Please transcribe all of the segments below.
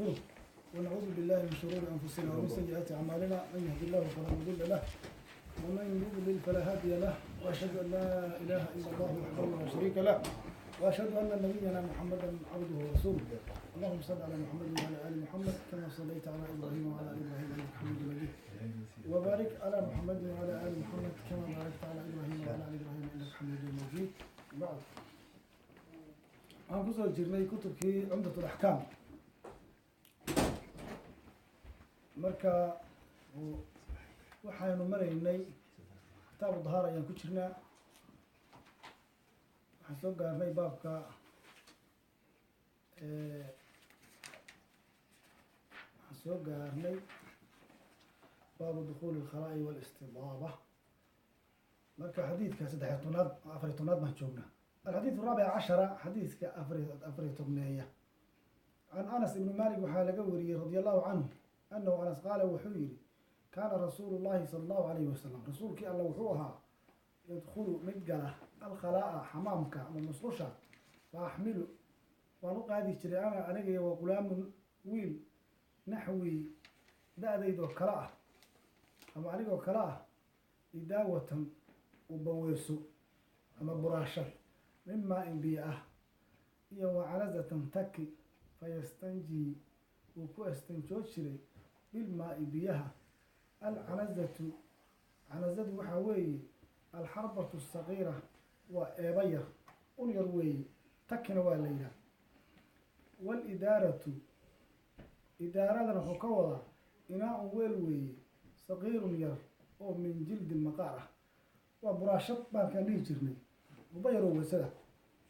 ونستغفره ونعوذ بالله من شرور أنفسنا ومن سيئات أعمالنا من يهد الله فلا مضل له ومن يضلل فلا هادي له وأشهد أن لا إله إلا الله وحده لا شريك له وأشهد أن نبينا محمدا عبده ورسوله اللهم صل على محمد وعلى آل محمد كما صليت على إبراهيم وعلى آل إبراهيم إنك حميد مجيد وبارك على محمد وعلى آل محمد كما باركت على إبراهيم وعلى آل إبراهيم إنك حميد مجيد بعد waxaan kusoo jirnay kutubkii cumdat alaxkaam marka waxaynu maraynay kitaabu dahaara ayaan ku jirnaa waxaan soo gaarnay baabka baabu dukuuli alkhalaa'i walistidaaba marka xadiidka 13 baan joognaa الحديث الرابع عشر حديث كأفريت بنية عن أنس بن مالك وحال قوري رضي الله عنه أنه أنس قال وحويري كان رسول الله صلى الله عليه وسلم رسولك الله وحوها يدخل مجرة الخلاء حمامك من مصرشة فأحمله ونقع هذه الشريعة علي وغلام ويل نحوي لا ذي كراء أما عليك كراء إداوة وبويسو أما براشة مما إن بيئة هي وعنزة تكي فيستنجي وكو استنجوشري بالماء بيها عنزة وحوي الحربة الصغيرة وإبير ونيروي تكن والليلة والإدارة إدارة نحكوضة إناء ويلوي صغير ير أو من جلد المقارة وبراشط ما كان ليه جرني وبيروا وسلا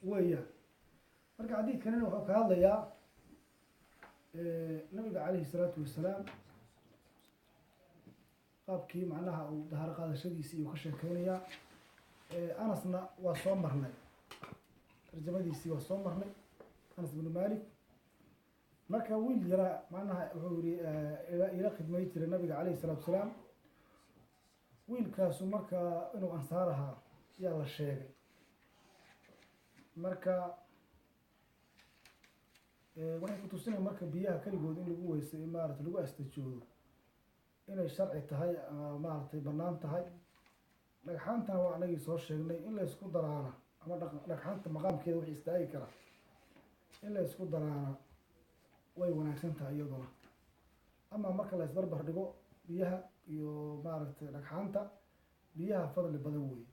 ويا marka xadiidkan wuxuu ka hadlayaa nabiga calayhi salaatu wasalaam qaabkii macnaha uu dahar qaadashadiisii uu ka sheekeynayaa Anasna waa soo marnay tarjumadiisii waa soo marnay Anas ibn Malik marka wiil yara macnaha wuxuu yiri ila khidmay jiray nabiga calayhi salaatu wasalaam wiilkaasu marka inuu ansaaraha yaa la sheegay marka waxay ku tusinayaan marka biyaha kaligood in lagu weysay maaragtay lagu astajoodo inay sharci tahay maaragtay bannaan tahay dhagxaantana waa anagii soo sheegnay in la isku daraana ama dhagxaanta maqaamkeeda wixii istaagi kara in la isku daraana way wanaagsan tahay iyaduna ama marka la isbarbar dhigo biyaha iyo maaragtay dhagxaanta biyaha fadli badan weeye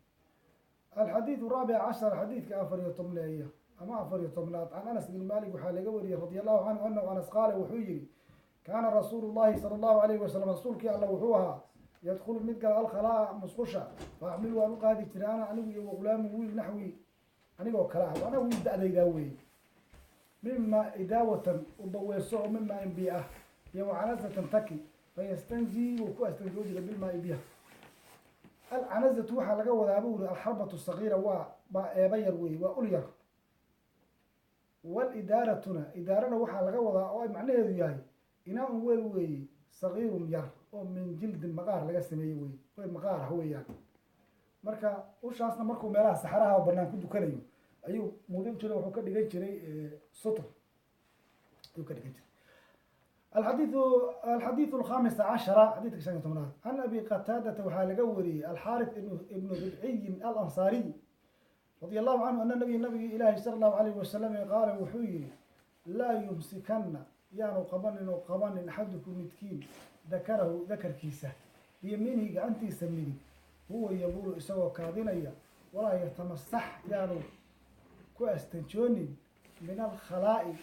الحديث الرابع عشر حديث كأفر يطمنية أما أفر يطمنات عن أنس بن مالك وحال قوري رضي الله عنه أنه أنس قال وحيري كان رسول الله صلى الله عليه وسلم رسولك الله وحوها يدخل المدقل الخلاء مسخشة فأحملوا أنه قادي ترانا عنه وغلام ويل نحوي عنه وكلاه وأنا ويل دعدي داوي مما إداوة وبويسوه مما إنبيئة يو عنزة تكي فيستنزي وكو استنجوزي بالماء بيها العنزة وحا لغا ودابو الحربة الصغيرة وبير وي وأولير والإدارتنا إدارنا وحا لغا ودا أو معناه ياهي إناء ويل وي صغير ير أو من جلد المقار لغا سميه وي وي مقار هو يعني marka ushaasna markuu meelaha saxaraha oo banaan ku dukanayo ayuu muudin jiray wuxuu ka dhigay jiray sutur ayuu ka dhigay jiray الحديث الخامس عشر حديث كشان تمنات عن أبي قتادة وحال قوري الحارث ابن ربعي الأنصاري رضي الله عنه أن النبي إلهي صلى الله عليه وسلم قال وحي لا يمسكن يانو قبن أحدكم متكين ذكر كيسة بيمينه أنت يسميني هو يقول إسوا كاذنيا ولا يتمسح يانو كواستنشوني من الخلاء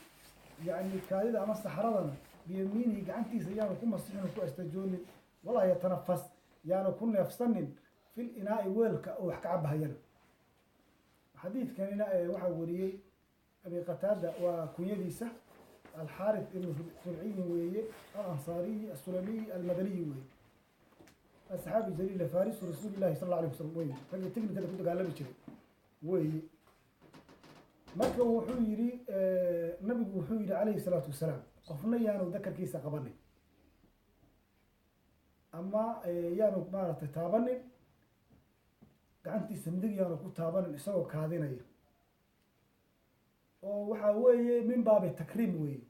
يعني كاذا أما استحرضنا بيمينه قعنتيس يانو كم مسحنا كو استجوني ولا يتنفس يانو كنا يفصنن في الإناء ويلك أو حكعبها ينا حديث كان إناء وحا وريي أبي قتادة وكنيديسة الحارث ابن ربعي ويي الأنصاري السلمي المدني ويي الصحابي جليل فارس رسول الله صلى الله عليه وسلم ويي فقال تقني كده كنت قال لي ويي marka wuxuu yiri nabigu wuxuu yiri calayhi salaatu wasalaam qofna yaanu dakarkiisa qabanin ama yaanu maaragtay taabanin gacantiisa midig yaanu ku taabanin isagoo kaadinaya oo waxa weeye min baabi takriim weeye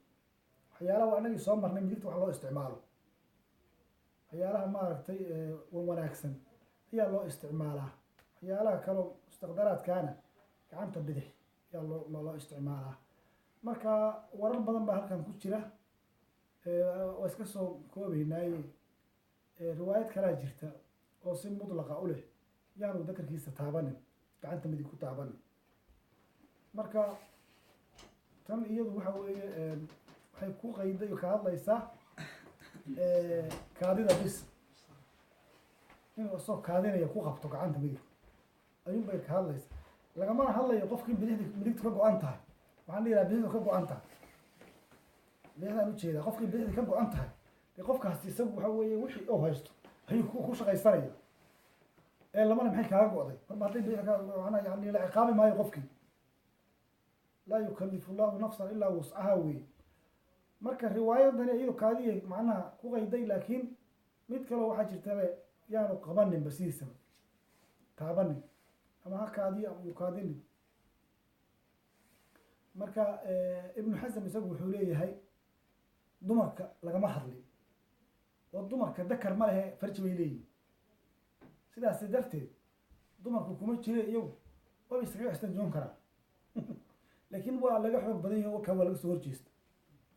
waxyaalaha waa inagii soo marnay midigta wax loo isticmaalo waxyaalaha maaragtay wanaagsan ayaa loo isticmaalaa waxyaalaha kaloo mustaqdaraadkaana gacanta bidix ayaa loo isticmaalaa marka warar badan baa halkan ku jira waa iska soo koobaynaaye riwaayad kalaa jirta oo si mudlaqa u leh yaanu dakarkiisa taabanin gacanta midig ku taabanin marka tan iyadu waxa weeye waxay ku qayday oo ka hadlaysaa kaadida bis inuu isagoo kaadinaya ku qabto gacanta midig ayuun bay ka hadlaysa lagamana hadlayo qofkii midigtu ka go-an tahay waxaan dhihi lahaa bidixdu ka go-an tahay bidixdaan ujeedaa qofkii bidixdii ka go-an tahay dee qofkaasi isagu waxa weeye wixii oo haysto ayuu ku shaqaysanaya lamana maxay kaaga go-day marba hadday bidix yani la ciqaabi maayo qofkii laa yukalifu llahu nafsan ilaa wuscaha wey marka riwaayadani iyado kaadiyay macnaha ku qayday laakiin mid kaloo waxaa jirtabe yaanu qabaninba sidiisaba taabanin ama ha kaadiyo ama uu kaadinin marka ibnu xasam isagu wuxuu leeyahay dumarka lagama hadlin oo dumarka dakar ma lehe farji bay leeyihin sidaasi darteed dumarku kuma jire iyagu waba iskaga istanjoon karaa laakiin waa laga xoog badan yahi ka waa laga soo horjeesta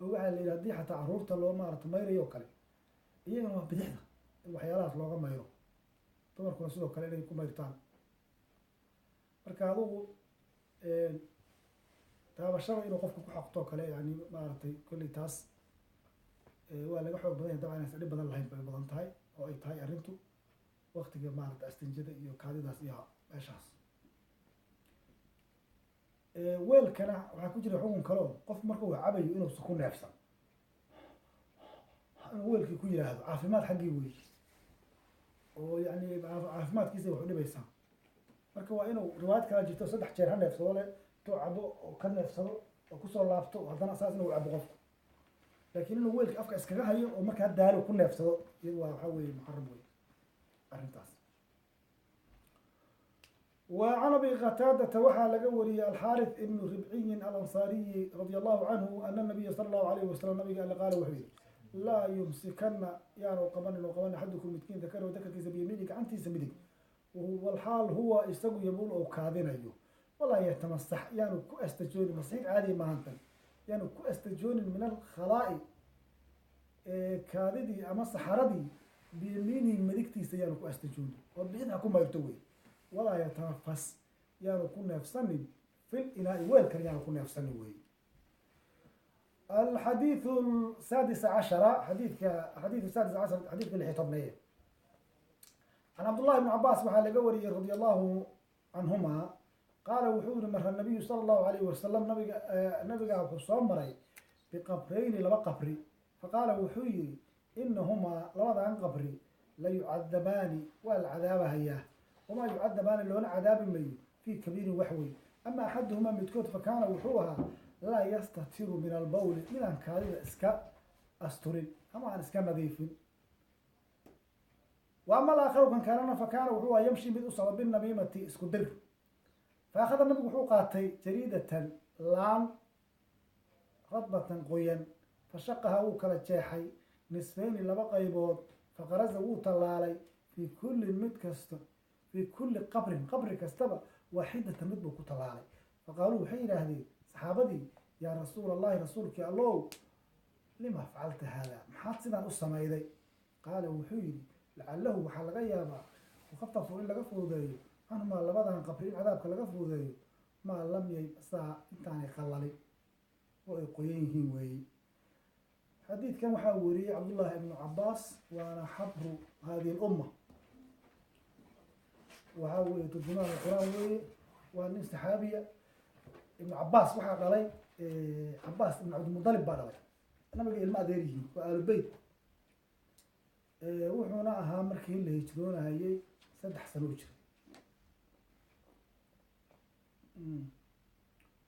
oo waxaa la yidhi hadii xataa caruurta loo maarata mayrayo o kale iyagana waa bidixda in waxyaalahaas looga mayro dumarkuna sidoo kale inay ku mayrtaan marka adugu taabashada inuu qofka ku xoqtoo kale yani maaragtay kolley taas waa laga xoog badan yahay dabcan inaysan dhib badan lahayn bay badan tahay oo ay tahay arrintu waktiga maarata astanjada iyo kaadidaas iyo meeshaas weelkana waxaa ku jira xukun kaleo qof marka uu cabayo inuusan ku neefsan inuu weelkii ku yidhaahdo caafimaad xaggii wey oo yani caafimaadkiisa wax u dhibaysaa marka waa inuu riwaayad kala jirto 3 jeer ha neefsado le intuu cabo oo ka neefsado oo kusoo laabto haddana saas inuu cabo qofku laakiin inuu weelka afka iskaga hayo oo markaa daalo ku neefsado iyadu waa waxaa weeye muxaram wey arrintaas وعن أبي قتادة وحى لقوري الحارث ابن ربعي الأنصاري رضي الله عنه أن النبي صلى الله عليه وسلم قال وحيد لا يمسكن يعني قبل أحدكم متكين ذكر وذكر كيس بيمينك أنت سمدك وهو الحال هو يستوي يبول أو كاذن أيوه ولا يتمسح يعني كو استجون مسيح عادي ما أنت يعني كو استجون من الخلاء كاذدي أما سحردي بيميني ملكتي سيانو كو استجون وبيدها كما يرتوي ولا يتنفس يعني كنا يفصلني في الإناء ويلكن يعني كنا يفصلني وي الحديث السادس عشر حديث السادس عشر حديث اللي حيطبنيه عن عبد الله بن عباس وحال قوري رضي الله عنهما قال وحور مر النبي صلى الله عليه وسلم نبي حصان مري بقبرين لما قبري فقال وحوري إنهما لوضع عن قبري ليعذبان والعذاب هياه وما يعذبان لون عذاب مي في كبير وحوي أما أحدهما متكوت فكان وحوها لا يستتر من البول من أن كان إسكا أسترين أما أن إسكا نظيف وأما الآخر كان فكان وحوها يمشي بالأسرة بالنميمة إسكدر فأخذ النبي وحوقاتي جريدة لام رطبة قويا فشقها وكلا جاحي نصفين لبقى يبود فقرز وطلالي في كل متكستر في كل قبر كستبا واحدة مدبو كتلالي فقالوا حين هذه صحابتي يا رسول الله رسولك يا الله لما فعلت هذا محاطنا أصما إذي قال وحيدي لعله وحلق يابا وخطفوا إلا قفوا ذي أنما لبضان قبرين عذابك لقفوا ذي ما لم يبسا انتاني خلالي ويقينه وي حديث كان محاوري عبد الله بن عباس وانا حبر هذه الأمة وهو ترجمان القرآن وأن صحابية ابن عباس وحق علي عباس بن عبد المطلب بعد علي أنا بقي الماء ديريه وآل البيت وحنا أها مركي اللي يجرونها هي 3 سنوات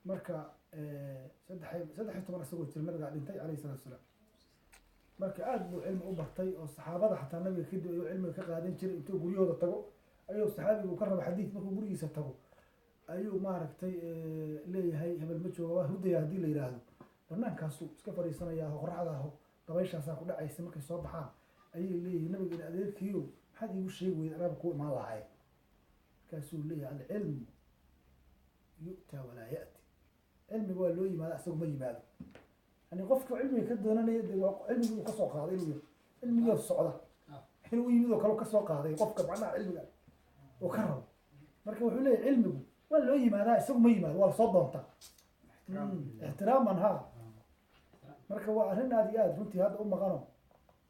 مركا 3 طبعا سنوات المركا عليه الصلاة والسلام مركا أدبوا علم أبرتي والصحابة حتى النبي كده علم كقادين جري انتو قريوه تقو أيوه الصحابي وكرر حديث مركو بريسة تقو أيوه ما ركتي ليه هاي هبل متشو هدي هدي اللي يراهدو banaankaasuu iska fadhiisanayaa qoraxda aho dabayshaasaa ku dhacaysa markay soo baxaan ayay leeyihin nabiga in adeerkiiyo maxaad iigu sheegi weyda anaaba ku imaan lahay markaasuu leeyahay alcilmu yu'taa walaa ya'ti cilmiga waa loo yimaada isagu ma yimaado yani qofka cilmiga ka doonanaya de cilmigii uu kasoo qaaday inuu cilmigii socda inuu yimid oo kale kasoo qaaday qofka macnaha cilmiga oo ka rabo marka wuxuu leeyahay cilmigu waa loo yimaadaa isagu ma yimaado waa lasoo doontaa ixtiraaman ha marka waa arrin aad iyo aad runtii hadda u maqano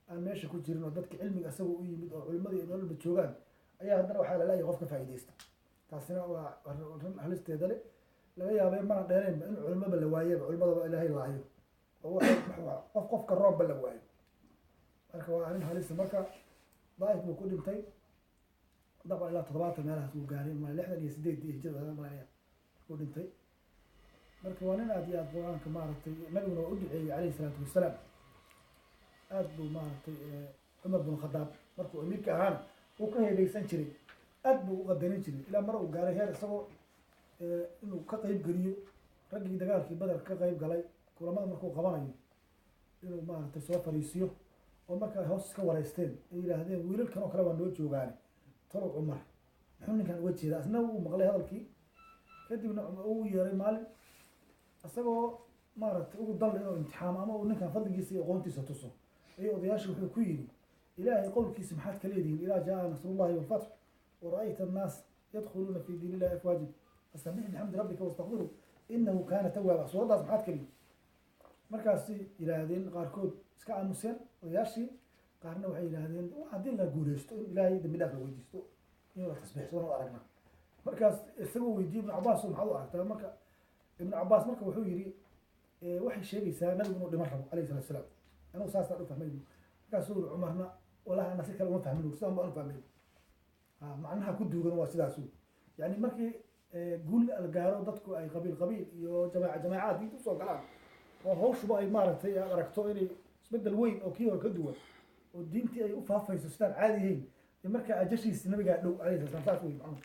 aan meesha ku jirin oo dadka cilmiga isaga u yimid oo culimadii nololba joogaan ayaa haddana waxaa laleeyahay qof ka faa'iidaysta taasina waa arrin halisteeda le laga yaabay mana dheereenba in culimaba la waayeba culimadaba ilaahay laayo oo qofka roobba la waayo marka waa arrin halista marka daaif buu ku dhintay dabcan ilaa 70 meelahaas uu gaaray ma 68 hijrada maaliya ku dhintay marka waa nin aad iyo aad quraanka maaragtay nabiguna u duceeyay calayhi salaatu wasalaam aad buu maaragtay Umar bin Khadaab markuu amiirka ahaan uu ka heebaysan jiray aad buu u qadarin jiray ilaa mar uu gaaray heer isagoo inuu ka qayb geliyo raggii dagaalkii badar ka qayb galay kulamada markuu qabanayo inuu maaragtay soo fariisiyo oo markaa hoos iska wareysteen ay yidhaahdeen wiilalkan oo kale waa noo joogaane talow Cumar muxuu ninkan uga jeedaa asna uu maqlay hadalkii kadibna uu yeeray maalin isagoo maaragtay ugu dal inuu imtixaamo ama uu ninkan fadligiisa iyo aqoontiisa tuso ayuu odayaasha wuxuu ku yidhi ilaahay qowlkiisa maxaad ka leedihiin ilaa jaa nasrullahi walfatx wara'ayta annaas yadkhuluuna fi diin illahi afwaajin fasabbix bixamdi rabbika wastakfirhu inahu kaana tawaaba suuraddaas maxaad ka leedihin markaasi yidhaahdeen qaarkood iska aamuseen odayaashii qaarna waxay yidhaahdeen haddii la guuleysto in ilaahay dambi dhaaf la weydiisto in la tasbiixsado waan aragnaa markaas isagoo weydiiyey ibnu cabaas maxaad u aragtaa marka ibnu cabaas marka wuxuu yidhi waxay sheegaysaa nabigu inuu dhiman rabo calayhi salatu wasalaam anuu saasaan u fahmay markaasuu yidhi cumarna walahi ana si kale uma fahmin sidaan baan u fahmay macnaha ku duugan waa sidaasu yani markii guul la gaaro dadku ay qabiil iyo jamaacaad diinta usoo galaan oo hawshuba ay maaragtay aad aragto inay isbedel weyn oo kii hore ka duwan oo diintii ay u faafayso sidaan caadi ahayn marka ajashiisi nabigaa dhow calayhi salaam saas wey macnuhu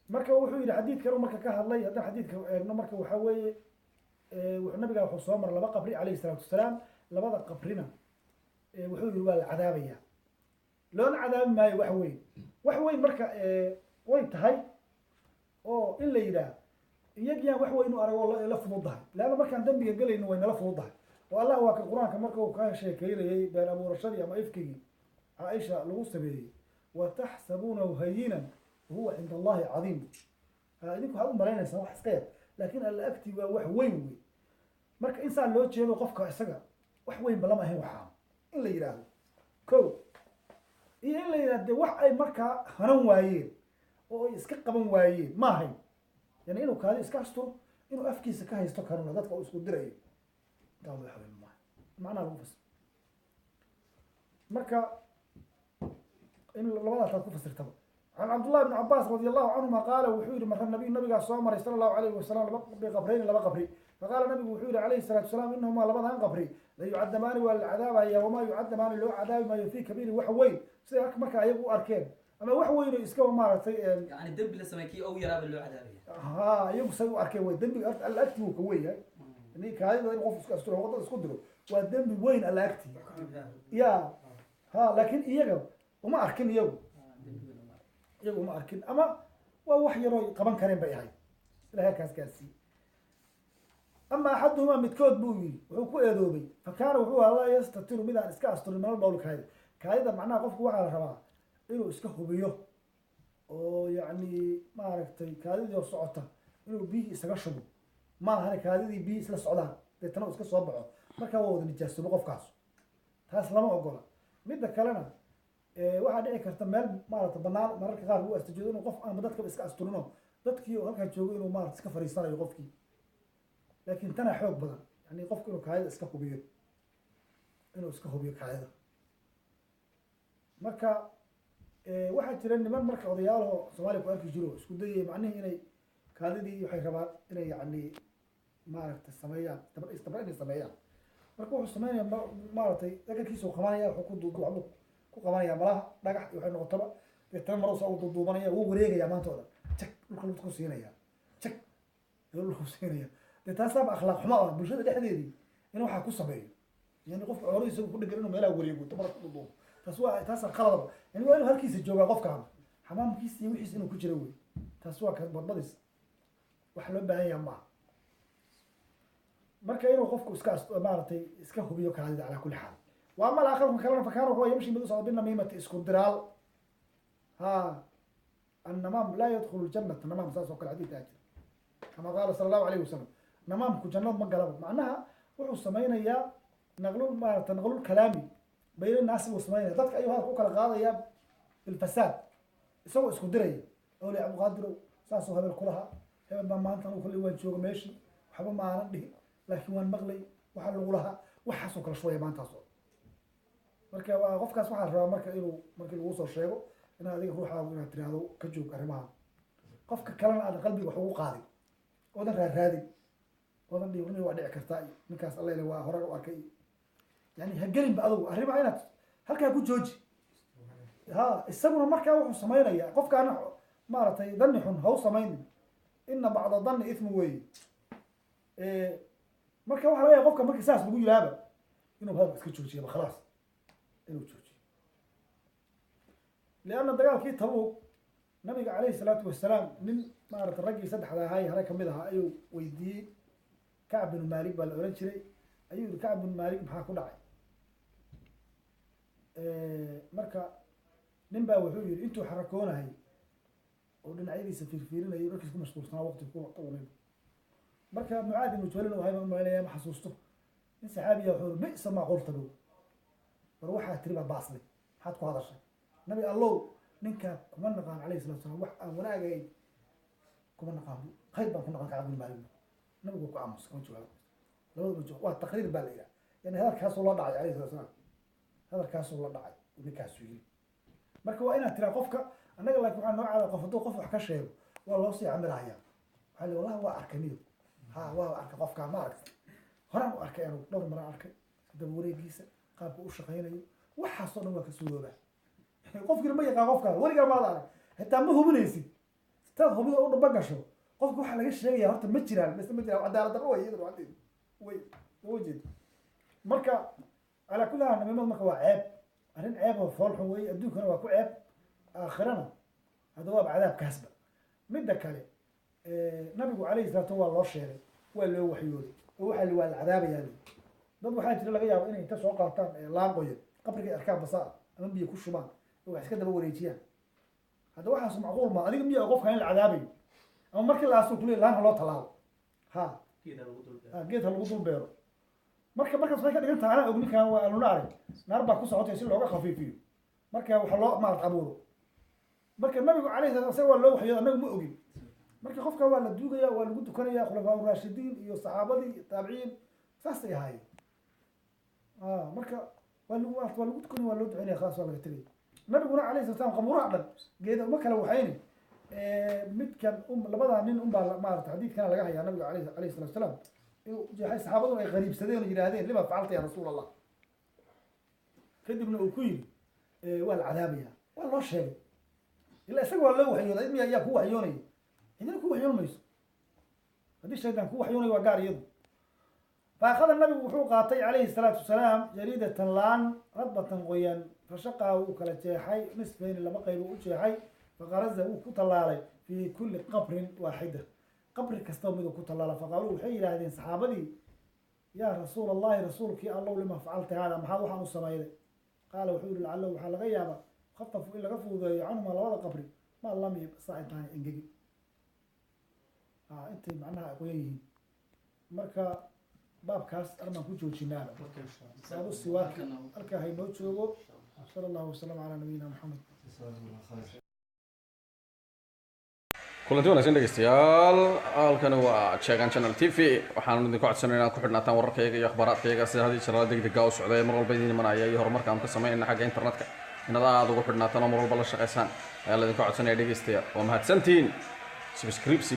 marka wuxuu yidhi xadiidkan marka ka hadlay haddaan xadiidka eegno marka waxaa weeye nabigaa wuxuu soo maray 2 qabri calayhi salaatu wasalaam 2 qabrina wuxuu yidhi waa la cadaabaya loona cadaabi maayo wax weyn marka way tahay oo in la yidhaah iyagiyan wax weyn u arago la fududahay laana markaan dambiga galayno way nala fududahay oo allah waa ka quraanka marka uu ka sheekeynayay been abuurashadii ama ifkigii Aisha lagu sameeyay wa tahsabunahu hayyinan huwa inda allahi cadiim idinku waxaad u malaynaysaa wax iska yar laakiin alla agtii waa wax weyn wey marka insaan loo jeedo qofka isaga wax weyn balama ahayn waxaa in la yidhaahdo ko iyo in la yidhaahdo wax ay markaa hanan waayeen oo ay iska qaban waayeen ma ahayn yani inuu kaadi iska asturo inuu afkiisa ka haysto karuna dadka uu isku dirayo intaa wax weyn ma macnaha lagu fasir marka in labadaas aad ku fasirtaba عن عبد الله بن عباس رضي الله عنهما قال وحيد مر النبي صلى الله عليه وسلم بقبرين لبا قبري فقال النبي وحيد عليه الصلاه والسلام انهما لبدان قبري لا يعذبان والعذاب هي وما يعذبان لو عذاب ما يفي كبير وحوين سيدك marka ayagu arkeen ama wax weyn iska maartay yani dambi la sameeyay oo yaraab loo cadaabay ayagu say u arkeen way dambi alla agtii uu ka weeyay inay kaayada in qof iska asturo wada isku diro waa dambi weyn alla agtii ya laakiin iyaga uma arkin iyagu ma arkin ama waa wax yaro qaban kareen bay ahay ilaahay kaas ama axaduhuma midkood buu yiri wuxuu ku eedoobay fakaana wuxuu ahaa yastatiru midaan iska asturin meel bowl kaayada macnaha qofku waxa la rabaa inuu iska hubiyo oo yani maaragtay kaadidii socota inuu biyo isaga shubo ma aha kaadidii biyo isla socdaan deetana iska soo baxo marka waa wada nijaasoobo qofkaas taas lama ogola midda kalena waxaa dhici karta meel maaragtay banaan mararka qaar uu astajeedo inuu qof aan dadka iska asturino dadkii oo halka joogo inuu maaragtay iska fariisanayo qofkii laakiin tana xoog badan yani qofku inuu kaayada iska hubiyo kaayada marka waxaa jira niman marka odayaalaho Soomaaliya ku arki jiro isku dayay macnaheedu inay kaadidii waxay rabaan inay yani maaragtay sameeyaan inay sameeyaan marka wuxuu sameeyaa maaragtay dhagankiisa uu qabanaya wuxuu ku duuduubo ku qabanaya malaha dhagax waxay noqotaba deetana maro soo duuduubanaya wuu wareegaya maanta oo dhan jak dhulka ku siinaya jak dhulka ku siinaya تاسع أخلاق حماة بالشدة ده حديدي إنه حكوا صبي يعني قف عروي يسوي كل جرينه ملا وريقو تمرق ضده تسوى تاسع خلاص يعني وين هالكيس الجواب قف كان حمام كيس يوحس إنه كجروي تسوى كان بدبس وحلو بهاي معه marka inuu qofku iska maartay iska hubiyo kaadida ala kulli xaal wa ama aakhirku kalena fakaro huwa yamshi bil usad bin namimati isku diral ha النمام لا يدخل الجنة النمام ساس وكل حديث آتي كما قال صلى الله عليه وسلم نمام كجنة ما قلبه معناها وحو سمينا يا نغلو ما تنغلو الكلامي بين الناس وسمينا ذاتك أيها كوكا الغاضة يا الفساد يسوي اسكو دري أولي عبو قادرو ساسو هذا الكلها هذا ما أنت كل وين شو ماشي وحبا ما عنده لكن وان مغلي waxaa lagu lahaa waxaasoo kala shooya maantaasoo marka waa qofkaas waxaa rabaa marka inuu markii lagu soo sheego inaad adiga ruuxaagu inaad tiraahdo ka joog arrimaha qofka kalena aad qalbiga wax ugu qaadin oodan raadin oodan dhiiqni waa dhici kartaa ninkaas alla ile waa horar u arkay yani ha gelinba adugu arrimaha inaad halkaa ku jooji ha isaguna markaa wuxuu samaynayaa qofkaana maaragtay danni xun ha u samaynin ina bacda danni ismu weeye marka waxa laga yaabaa qofka markii saas lagu yiraahdo inuu hada iska joojiyo khalaas inuu joojiyo لأن dagaalkii Tabuk nabiga calayhi salaatu wasalaam nin maaragtay raggii saddexda ahaa hore kamid ahaa ayuu weydiiyey Kacb bin Malik baa la oran jiray ayuu yiri Kacb bin Malik maxaa ku dhacay marka nin baa wuxuu yiri intuu xarakoonahay oo dhinacyadiisa fiirfiirinayay markiis ku mashquulsanaa waqti ku qabanay marka Mucaad ibn Jabal oo hayba maalinaya ma xasuusto in saxaabiga wuxuu bi'sa ma qolta buu war waxa tiriba baasli had ku hadashay nabi allow ninka kuma naqaan calayhi salaatu wasalaam wax aan wanaagay kuma naqaan qayb baan ku naqaan Kacb bin Malik nabigu ku aamus kan jawaab labada jawaab waa taqriir baa la yiraahdaa yani hadalkaas oo la dhacay calayhi salaatu wasalaam hadalkaas oo la dhacay ninkaas yiri marka waa inaad tiraa qofka anaga laakiin waxaan noocaada qof haduu qof wax ka sheego waa loo sii camiraya waxa la wallahi waa arkaniyo ها واو أركي قف كان ما أركي هرم أركي أنا دور مرة أركي دوري جيسة قاب وش خياني وحصل ما كسوه به قف كل ما يقع قف كان ورجع ما ضاري حتى ما هو بنيسي تاخذ هو أول بقى شو قف كل حاجة شيء يا هرت متجرا بس متجرا عدالة قوي يدرو عندي وجد مركا على كل هذا من مركا وعيب أنا عيب وفرح وي أدوك أنا وكو عيب آخرنا هذا هو بعذاب كسبة مدة كله nabigu calayhi salaatu waa loo sheegay waa loo waxyooday oo waxa la wada cadaabaya dad waxaa jira laga yaabo inay inta soo qaataan laan qoyan qabriga arkaan basaa ama biyo ku shubaan oo wax iska daba wareejiyaan hada waxaas macquul ma adiga miyaa qofka in la cadaabayo ama markii la aasoo kulay laan loo talaabo ha geed lagu dul beero markaas waxay ka dhigan tahay ana ognikan waa alunaari naar baa ku socotay si looga khafiifiyo marka waxa loo maarad abuuro marka nabigu calayhi salaatu waa loo waxyooday anagu ma ogin marka qofka waa la duugaya waa lagu tukanaya khulafaa raashidiin iyo saxaabadii taabiciin saas ay ahaayeen marka waa lagu tukanaya waa loo duceynaya khalaas waa laga tegay nabiguna calayhi salaam qabuuraha dhan geeda uma kala waxayni midkan labada nin un baa maaragtay xadiidkana laga hayaa nabiga calayhi salaatu wasalaam inuu jeexay saxaabadu ay qariibsadeen oo yidhaahdeen lima facalta ya rasuul allah kadibna uu ku yidhi waa la cadaabaya waa loo sheegay ilaa isaga waa loo waxyooday miya ayaa ku waxyoonaya إذا كوا حيون ميس هذا الشيطان كوا حيون وقار يد فأخذ النبي وحوق عطي عليه الصلاة والسلام جريدة لان ربة قويا فشقه وكلتشيحي نصفين اللي بقى يوشيحي فغرزه وكتلالي في كل قبر واحدة قبر كستومد وكتلالي فقالوا حي إلى هذه الصحابة دي يا رسول الله رسولك يا الله لما فعلت هذا ما حاضر حنو السماء قال وحول لعله وحال غيابه خطفوا إلا غفوا عنهم على وضع قبري ما الله يبقى صاعد ثاني انجي أنت معناها قويين مركا باب كاس أرمان كوجو جنانا باب السواك أركا هاي موجوده صلى الله وسلم على نبينا محمد kulanti wanaagsan dhegeystayaal halkan waa Chegan Channel TV waxaan idinku codsanaynaa ku xidhnaataan wararkayga iyo akhbaaradkayga sida hadii jira degdega u socday mar walba idin manaya iyo horumarka aan ka sameeyna xagga internetka inaad aad ugu xidhnaataan mar walba la shaqeysaan ayaa la idinku codsanaya dhegeystayaal waa mahadsantiin subscribe